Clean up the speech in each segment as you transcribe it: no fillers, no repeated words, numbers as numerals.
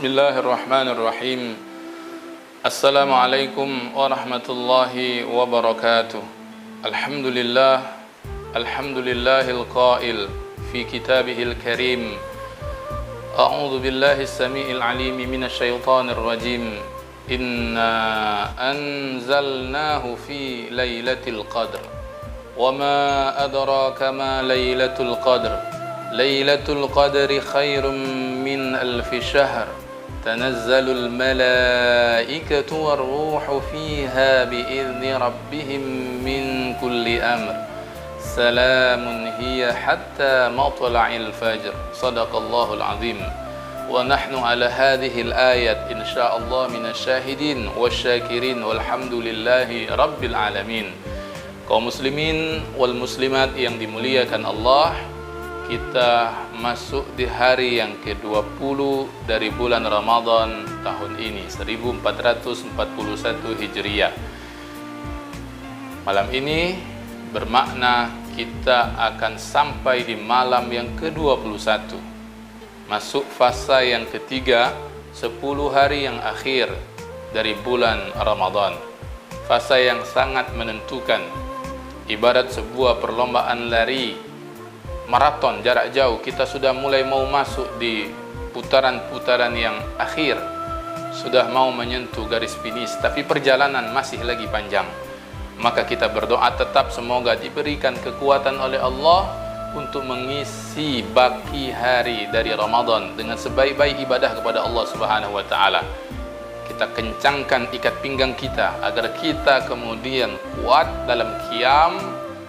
Bismillahirrahmanirrahim. Assalamualaikum warahmatullahi wabarakatuh. Alhamdulillahil qail fi kitabihil karim. A'udzu billahi as-sami'il 'alim minasy syaithanir rajim. Inna anzalnahu fi lailatul qadr. Wa ma adraka ma lailatul qadr. Lailatul qadri khairum min alfi syahr. Tanazzalul malaikatu war-ruhu fiha bi'izni rabbihim min kulli amr. Salamun hiya hatta matla'il fajr. Shadaqallahul azim. Wa nahnu ala hadhihi al-ayat insyaallah minasyahidin wasyakirin walhamdulillahi rabbil alamin. Kaum muslimin wal muslimat yang dimuliakan Allah, kita masuk di hari yang ke-20 dari bulan Ramadan tahun ini 1441 Hijriah. Malam ini bermakna kita akan sampai di malam yang ke-21, masuk fase yang ketiga, 10 hari yang akhir dari bulan Ramadan. Fase yang sangat menentukan, ibarat sebuah perlombaan lari maraton jarak jauh. Kita sudah mulai mau masuk di putaran-putaran yang akhir, sudah mau menyentuh garis finish, tapi perjalanan masih lagi panjang. Maka kita berdoa tetap semoga diberikan kekuatan oleh Allah untuk mengisi baki hari dari Ramadan dengan sebaik-baik ibadah kepada Allah Subhanahu wa taala. Kita kencangkan ikat pinggang kita agar kita kemudian kuat dalam qiyam,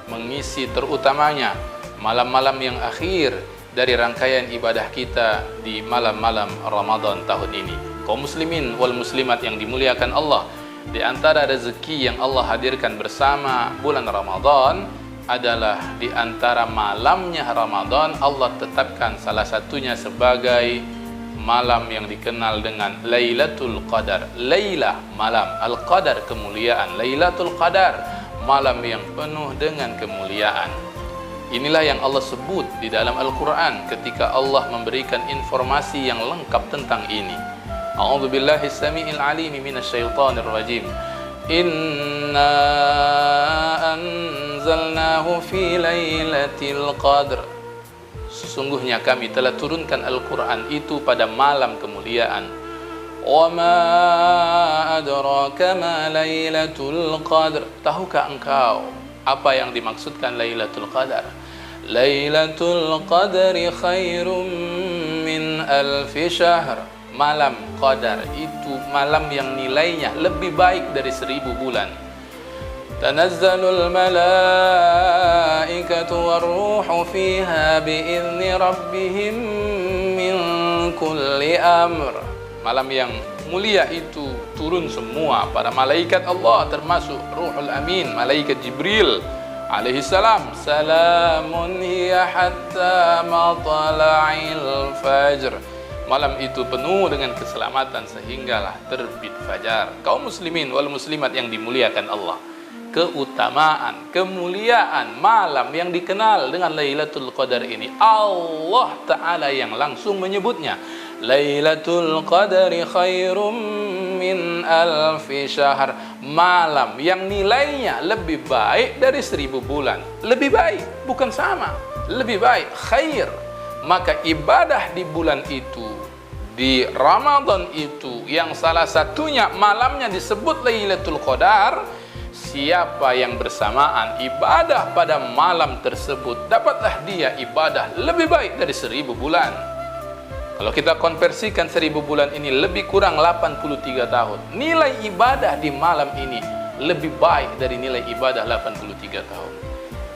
mengisi terutamanya malam-malam yang akhir dari rangkaian ibadah kita di malam-malam Ramadan tahun ini. Kaum muslimin wal muslimat yang dimuliakan Allah, di antara rezeki yang Allah hadirkan bersama bulan Ramadan adalah di antara malamnya Ramadan Allah tetapkan salah satunya sebagai malam yang dikenal dengan Lailatul Qadar. Lailah malam, Al-Qadar kemuliaan. Lailatul Qadar malam yang penuh dengan kemuliaan. Inilah yang Allah sebut di dalam Al-Quran ketika Allah memberikan informasi yang lengkap tentang ini. A'udzu billahi as-sami'il 'alim minasy syaithanir rajim. Inna anzalnahu fi lailatul qadr. Sesungguhnya kami telah turunkan Al-Quran itu pada malam kemuliaan. Wa ma adraka ma lailatul qadr. Tahukah engkau apa yang dimaksudkan Lailatul Qadar? Lailatul Qadri khairum min alfi syahr. Malam Qadar itu malam yang nilainya lebih baik dari 1000 bulan. Tanazzalul malaikatu war-ruhu fiha bi'izni rabbihim min kulli amr. Malam yang mulia itu turun semua para malaikat Allah, termasuk Ruhul Amin, malaikat Jibril alaihi salam. Salamun hiya hatta matla'il fajr. Malam itu penuh dengan keselamatan sehinggalah terbit fajar. Kaum muslimin wal muslimat yang dimuliakan Allah, keutamaan, kemuliaan malam yang dikenal dengan Lailatul Qadar ini, Allah Ta'ala yang langsung menyebutnya. Lailatul Qadri khairum min alfi syahr. Malam yang nilainya lebih baik dari 1000 bulan. Lebih baik, bukan sama. Lebih baik, khair. Maka ibadah di bulan itu, di Ramadan itu, yang salah satunya malamnya disebut Lailatul Qadar, siapa yang bersamaan ibadah pada malam tersebut, dapatlah dia ibadah lebih baik dari 1000 bulan. Kalau kita konversikan 1000 bulan ini lebih kurang 83 tahun. Nilai ibadah di malam ini lebih baik dari nilai ibadah 83 tahun.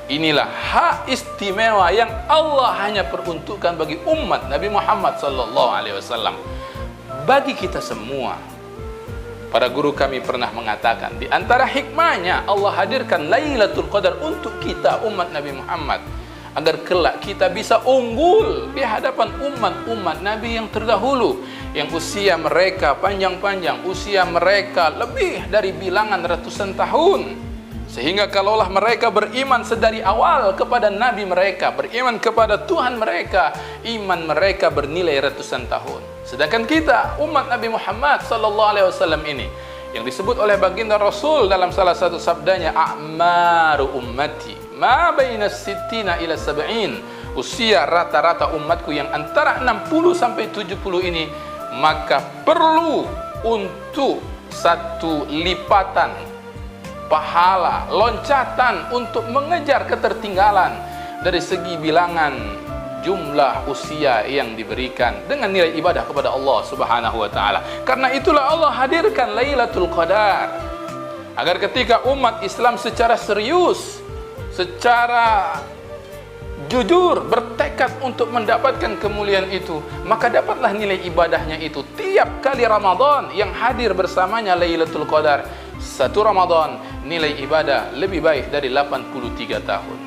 Inilah hak istimewa yang Allah hanya peruntukkan bagi umat Nabi Muhammad SAW. Bagi kita semua. Para guru kami pernah mengatakan, di antara hikmahnya Allah hadirkan Lailatul Qadar untuk kita umat Nabi Muhammad, agar kelak kita bisa unggul di hadapan umat-umat Nabi yang terdahulu, yang usia mereka panjang-panjang, usia mereka lebih dari bilangan ratusan tahun. Sehingga kalaulah mereka beriman sedari awal kepada Nabi mereka, beriman kepada Tuhan mereka, iman mereka bernilai ratusan tahun. Sedangkan kita, umat Nabi Muhammad sallallahu alaihi wasallam ini, yang disebut oleh baginda Rasul dalam salah satu sabdanya, a'maru ummati ma baina sittina ila sab'in, usia rata-rata umatku yang antara 60 sampai 70 ini, maka perlu untuk satu lipatan pahala, loncatan untuk mengejar ketertinggalan dari segi bilangan jumlah usia yang diberikan dengan nilai ibadah kepada Allah Subhanahu wa taala. Karena itulah Allah hadirkan Lailatul Qadar agar ketika umat Islam secara serius, secara jujur bertekad untuk mendapatkan kemuliaan itu, maka dapatlah nilai ibadahnya itu tiap kali Ramadan yang hadir bersamanya Lailatul Qadar. Satu Ramadan nilai ibadah lebih baik dari 83 tahun.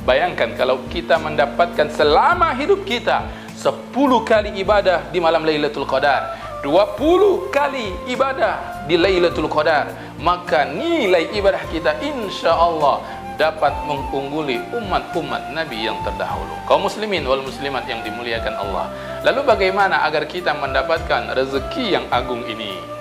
Bayangkan kalau kita mendapatkan selama hidup kita 10 kali ibadah di malam Lailatul Qadar, 20 kali ibadah di Lailatul Qadar, maka nilai ibadah kita insya Allah dapat mengungguli umat-umat Nabi yang terdahulu. Kaum muslimin wal muslimat yang dimuliakan Allah. Lalu bagaimana agar kita mendapatkan rezeki yang agung ini?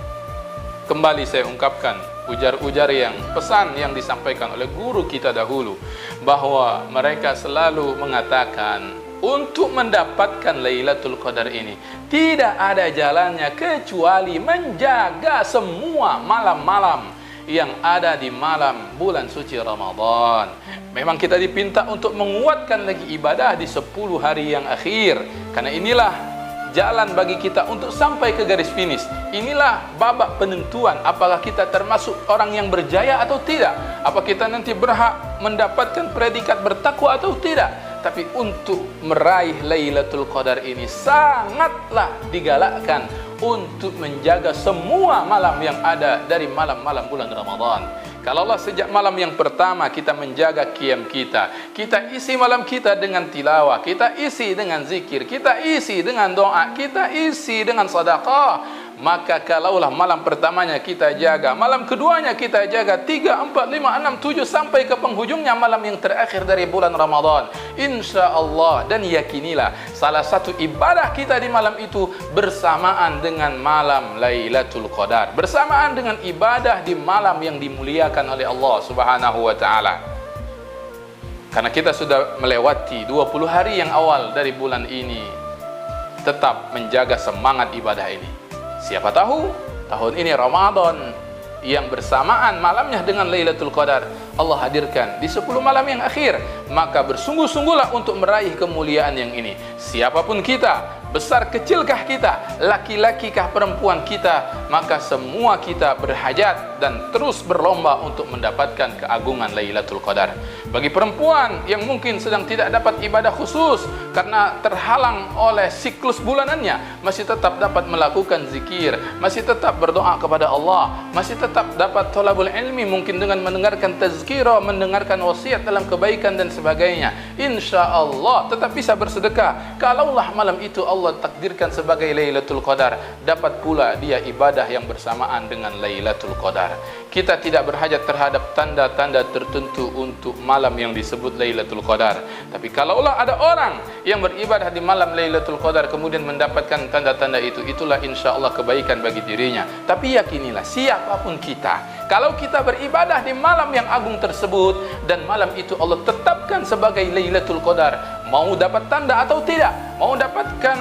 Kembali saya ungkapkan ujar-ujar yang pesan yang disampaikan oleh guru kita dahulu, bahwa mereka selalu mengatakan untuk mendapatkan Lailatul Qadar ini tidak ada jalannya kecuali menjaga semua malam-malam yang ada di malam bulan suci Ramadan. Memang kita dipinta untuk menguatkan lagi ibadah di 10 hari yang akhir, karena inilah jalan bagi kita untuk sampai ke garis finish. Inilah babak penentuan apakah kita termasuk orang yang berjaya atau tidak, apa kita nanti berhak mendapatkan predikat bertakwa atau tidak. Tapi untuk meraih Lailatul Qadar ini sangatlah digalakkan untuk menjaga semua malam yang ada dari malam-malam bulan Ramadan. Kalaulah sejak malam yang pertama kita menjaga qiyam kita, kita isi malam kita dengan tilawah, kita isi dengan zikir, kita isi dengan doa, kita isi dengan sedekah, maka kalaulah malam pertamanya kita jaga, malam keduanya kita jaga, 3, 4, 5, 6, 7 sampai ke penghujungnya malam yang terakhir dari bulan Ramadan, insya Allah, dan yakinilah salah satu ibadah kita di malam itu bersamaan dengan malam Lailatul Qadar, bersamaan dengan ibadah di malam yang dimuliakan oleh Allah Subhanahu wa taala. Karena kita sudah melewati 20 hari yang awal dari bulan ini, tetap menjaga semangat ibadah ini. Siapa tahu tahun ini Ramadan yang bersamaan malamnya dengan Lailatul Qadar Allah hadirkan di 10 malam yang akhir, maka bersungguh-sungguhlah untuk meraih kemuliaan yang ini. Siapapun kita, besar kecilkah kita, laki-lakikah perempuan kita, maka semua kita berhajat dan terus berlomba untuk mendapatkan keagungan Lailatul Qadar. Bagi perempuan yang mungkin sedang tidak dapat ibadah khusus karena terhalang oleh siklus bulanannya, masih tetap dapat melakukan zikir, masih tetap berdoa kepada Allah, masih tetap dapat thalabul ilmi, mungkin dengan mendengarkan tazkirah, mendengarkan wasiat dalam kebaikan dan sebagainya. Insya Allah tetap bisa bersedekah. Kalaulah malam itu Allah takdirkan sebagai Lailatul Qadar, dapat pula dia ibadah yang bersamaan dengan Lailatul Qadar. Kita tidak berhajat terhadap tanda-tanda tertentu untuk malam yang disebut Lailatul Qadar. Tapi kalaulah ada orang yang beribadah di malam Lailatul Qadar kemudian mendapatkan tanda-tanda itu, itulah insya Allah kebaikan bagi dirinya. Tapi yakinilah siapapun kita, kalau kita beribadah di malam yang agung tersebut dan malam itu Allah tetapkan sebagai Lailatul Qadar, mau dapat tanda atau tidak, mau dapatkan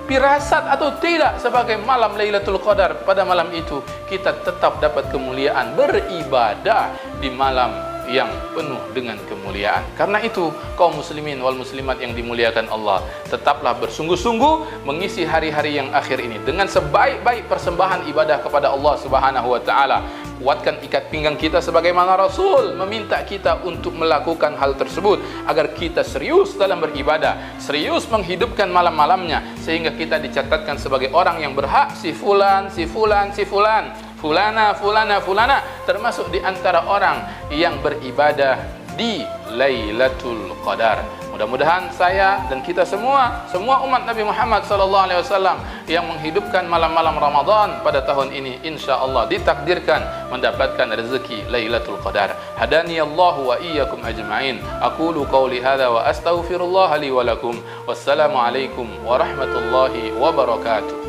firasat atau tidak sebagai malam Lailatul Qadar, pada malam itu kita tetap dapat kemuliaan beribadah di malam yang penuh dengan kemuliaan. Karena itu kaum muslimin wal muslimat yang dimuliakan Allah, tetaplah bersungguh-sungguh mengisi hari-hari yang akhir ini dengan sebaik-baik persembahan ibadah kepada Allah Subhanahu wa taala. Kuatkan ikat pinggang kita sebagaimana Rasul meminta kita untuk melakukan hal tersebut, agar kita serius dalam beribadah, serius menghidupkan malam-malamnya, sehingga kita dicatatkan sebagai orang yang berhak, si fulan, si fulan, si fulan, fulana, fulana, fulana, termasuk di antara orang yang beribadah di Lailatul Qadar. Mudah-mudahan saya dan kita semua umat Nabi Muhammad sallallahu alaihi wasallam yang menghidupkan malam-malam Ramadan pada tahun ini insyaallah ditakdirkan mendapatkan rezeki Lailatul Qadar. Hadaniyallahu wa iyyakum ajma'in. Aqulu qawli hadza wa astaghfirullah li wa lakum. Wassalamu alaikum warahmatullahi wabarakatuh.